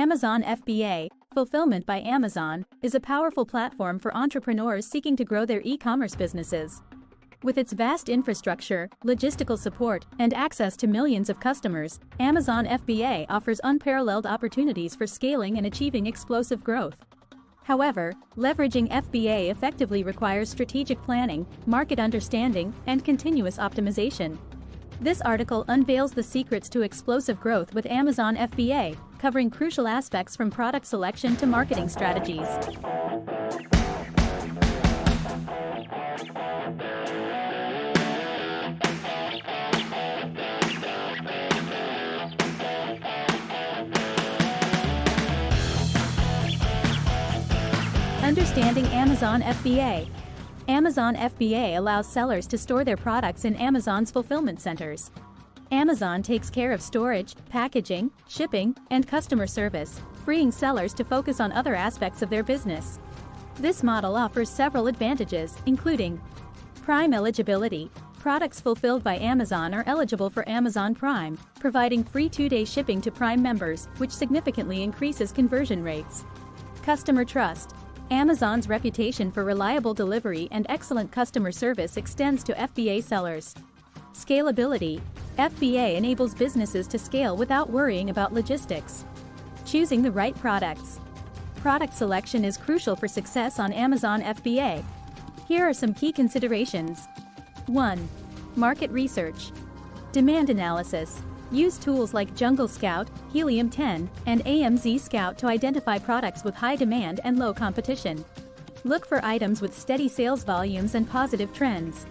Amazon FBA, Fulfillment by Amazon, is a powerful platform for entrepreneurs seeking to grow their e-commerce businesses. With its vast infrastructure, logistical support, and access to millions of customers, Amazon FBA offers unparalleled opportunities for scaling and achieving explosive growth. However, leveraging FBA effectively requires strategic planning, market understanding, and continuous optimization. This article unveils the secrets to explosive growth with Amazon FBA, covering crucial aspects from product selection to marketing strategies. Understanding Amazon FBA. Amazon FBA allows sellers to store their products in Amazon's fulfillment centers. Amazon takes care of storage, packaging, shipping, and customer service, freeing sellers to focus on other aspects of their business. This model offers several advantages, including Prime eligibility. Products fulfilled by Amazon are eligible for Amazon Prime, providing free 2-day shipping to Prime members, which significantly increases conversion rates. Customer trust. Amazon's reputation for reliable delivery and excellent customer service extends to FBA sellers. Scalability. FBA enables businesses to scale without worrying about logistics. Choosing the right products. Product selection is crucial for success on Amazon FBA. Here are some key considerations. 1. Market research. Demand analysis. Use tools like Jungle Scout, Helium 10, and AMZ Scout to identify products with high demand and low competition. Look for items with steady sales volumes and positive trends.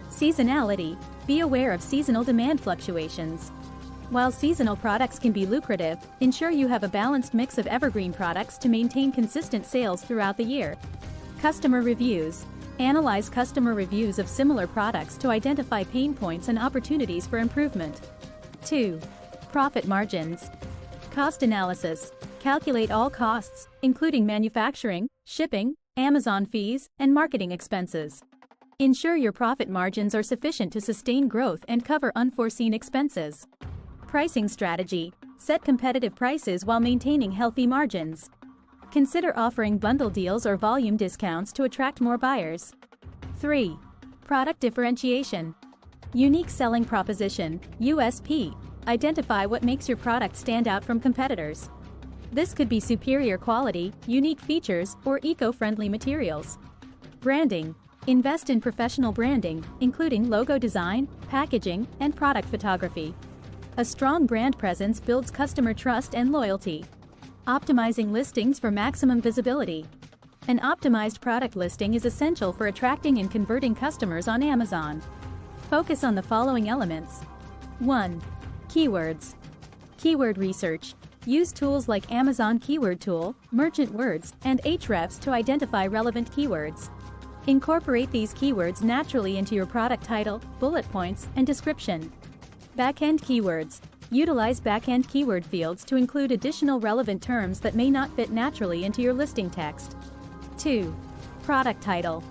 Seasonality. Be aware of seasonal demand fluctuations. While seasonal products can be lucrative, ensure you have a balanced mix of evergreen products to maintain consistent sales throughout the year. Customer reviews. Analyze customer reviews of similar products to identify pain points and opportunities for improvement. 2. Profit margins. Cost analysis. Calculate all costs, including manufacturing, shipping, Amazon fees, and marketing expenses. Ensure your profit margins are sufficient to sustain growth and cover unforeseen expenses. Pricing strategy. Set competitive prices while maintaining healthy margins. Consider offering bundle deals or volume discounts to attract more buyers. 3. Product differentiation. Unique selling proposition, USP. Identify what makes your product stand out from competitors. This could be superior quality, unique features, or eco-friendly materials. Branding. Invest in professional branding, including logo design, packaging, and product photography. A strong brand presence builds customer trust and loyalty. Optimizing listings for maximum visibility. An optimized product listing is essential for attracting and converting customers on Amazon. Focus on the following elements. 1. Keywords. Keyword research. Use tools like Amazon Keyword Tool, Merchant Words, and Ahrefs to identify relevant keywords. Incorporate these keywords naturally into your product title, bullet points, and description. Back-end keywords. Utilize back-end keyword fields to include additional relevant terms that may not fit naturally into your listing text. 2. Product title.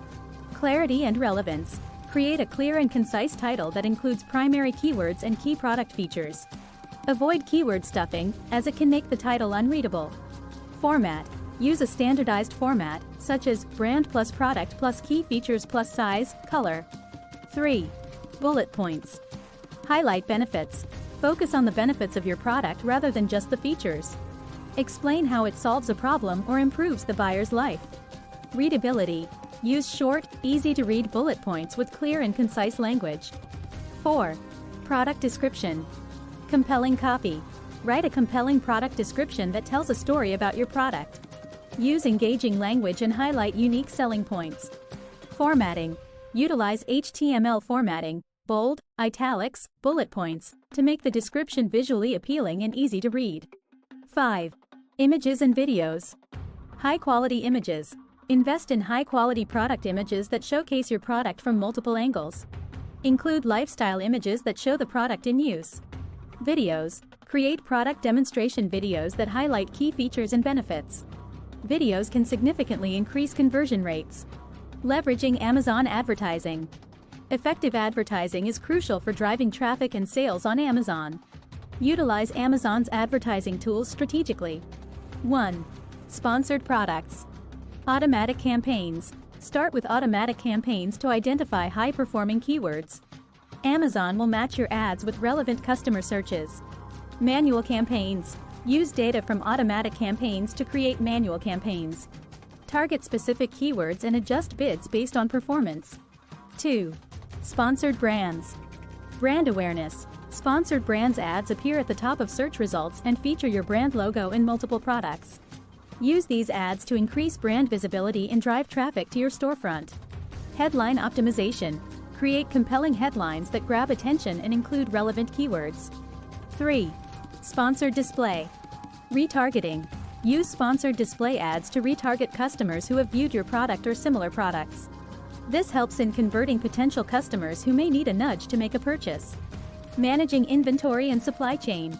Clarity and relevance. Create a clear and concise title that includes primary keywords and key product features. Avoid keyword stuffing, as it can make the title unreadable. Format. Use a standardized format, such as brand plus product plus key features plus size, color. 3. Bullet points. Highlight benefits. Focus on the benefits of your product rather than just the features. Explain how it solves a problem or improves the buyer's life. Readability. Use short, easy-to-read bullet points with clear and concise language. 4. Product description. Compelling copy. Write a compelling product description that tells a story about your product. Use engaging language and highlight unique selling points. Formatting. Utilize HTML formatting, bold, italics, bullet points, to make the description visually appealing and easy to read. 5. Images and videos. High-quality images. Invest in high-quality product images that showcase your product from multiple angles. Include lifestyle images that show the product in use. Videos. Create product demonstration videos that highlight key features and benefits. Videos can significantly increase conversion rates. Leveraging Amazon advertising. Effective advertising is crucial for driving traffic and sales on Amazon. Utilize Amazon's advertising tools strategically. 1. Sponsored products. Automatic campaigns. Start with automatic campaigns to identify high-performing keywords. Amazon will match your ads with relevant customer searches. Manual campaigns. Use data from automatic campaigns to create manual campaigns. Target specific keywords and adjust bids based on performance. 2. Sponsored brands. Brand awareness. Sponsored brands ads appear at the top of search results and feature your brand logo in multiple products. Use these ads to increase brand visibility and drive traffic to your storefront. Headline optimization. Create compelling headlines that grab attention and include relevant keywords. 3. Sponsored display. Retargeting. Use sponsored display ads to retarget customers who have viewed your product or similar products. This helps in converting potential customers who may need a nudge to make a purchase. Managing inventory and supply chain.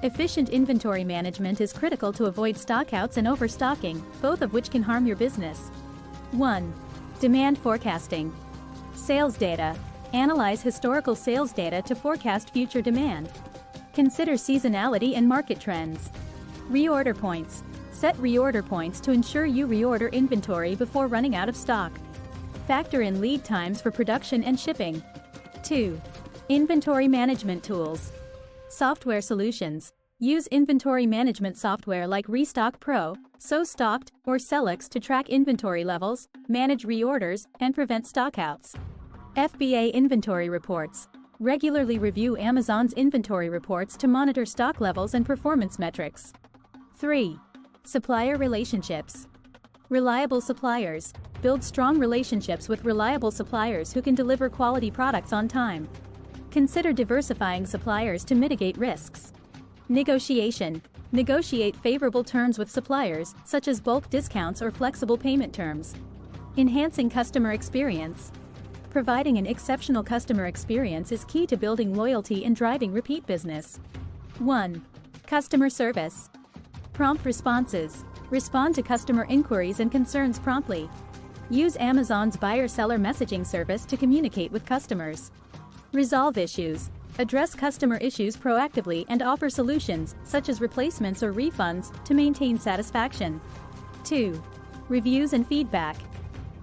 Efficient inventory management is critical to avoid stockouts and overstocking, both of which can harm your business. 1. Demand forecasting. Sales data. Analyze historical sales data to forecast future demand. Consider seasonality and market trends. Reorder points. Set reorder points to ensure you reorder inventory before running out of stock. Factor in lead times for production and shipping. 2. Inventory management tools. Software solutions. Use inventory management software like Restock Pro, So Stocked, or Selix to track inventory levels, manage reorders, and prevent stockouts. FBA inventory reports. Regularly review Amazon's inventory reports to monitor stock levels and performance metrics. 3. Supplier relationships. Reliable suppliers. Build strong relationships with reliable suppliers who can deliver quality products on time. Consider diversifying suppliers to mitigate risks. Negotiation. Negotiate favorable terms with suppliers, such as bulk discounts or flexible payment terms. Enhancing customer experience. Providing an exceptional customer experience is key to building loyalty and driving repeat business. 1. Customer service. Prompt responses. Respond to customer inquiries and concerns promptly. Use Amazon's buyer-seller messaging service to communicate with customers. Resolve issues. Address customer issues proactively and offer solutions, such as replacements or refunds, to maintain satisfaction. 2. Reviews and feedback.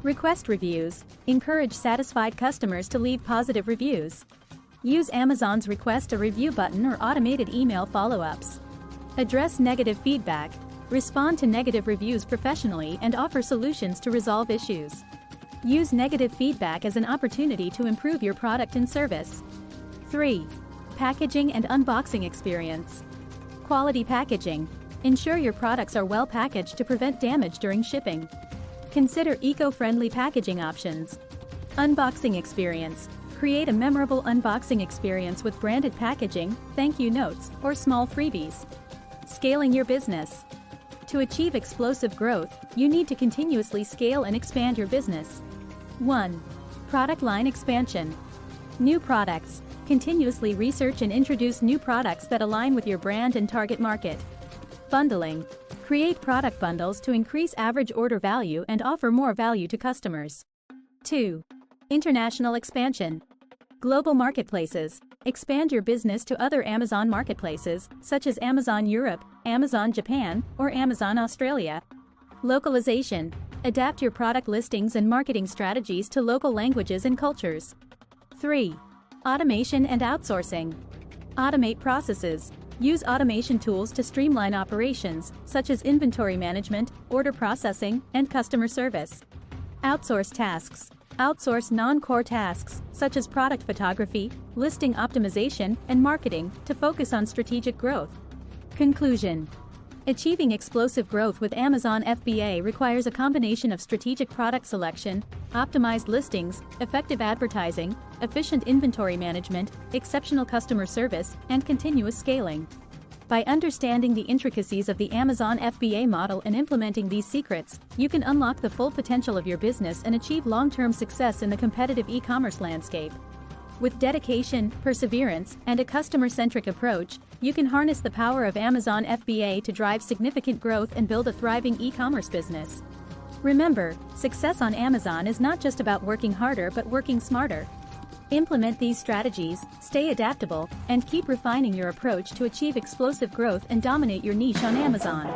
Request reviews. Encourage satisfied customers to leave positive reviews. Use Amazon's Request a Review button or automated email follow-ups. Address negative feedback. Respond to negative reviews professionally and offer solutions to resolve issues. Use negative feedback as an opportunity to improve your product and service. 3. Packaging and unboxing experience. Quality packaging. Ensure your products are well packaged to prevent damage during shipping. Consider eco-friendly packaging options. Unboxing experience. Create a memorable unboxing experience with branded packaging, thank you notes, or small freebies. Scaling your business. To achieve explosive growth, you need to continuously scale and expand your business. 1. Product line expansion. New products. Continuously research and introduce new products that align with your brand and target market. Bundling. Create product bundles to increase average order value and offer more value to customers. 2. International expansion. Global marketplaces. Expand your business to other Amazon marketplaces, such as Amazon Europe, Amazon Japan, or Amazon Australia. Localization. Adapt your product listings and marketing strategies to local languages and cultures. 3. Automation and outsourcing. Automate processes. Use automation tools to streamline operations, such as inventory management, order processing, and customer service. Outsource tasks. Outsource non-core tasks, such as product photography, listing optimization, and marketing, to focus on strategic growth. Conclusion. Achieving explosive growth with Amazon FBA requires a combination of strategic product selection, optimized listings, effective advertising, efficient inventory management, exceptional customer service, and continuous scaling. By understanding the intricacies of the Amazon FBA model and implementing these secrets, you can unlock the full potential of your business and achieve long-term success in the competitive e-commerce landscape. With dedication, perseverance, and a customer-centric approach, you can harness the power of Amazon FBA to drive significant growth and build a thriving e-commerce business. Remember, success on Amazon is not just about working harder but working smarter. Implement these strategies, stay adaptable, and keep refining your approach to achieve explosive growth and dominate your niche on Amazon.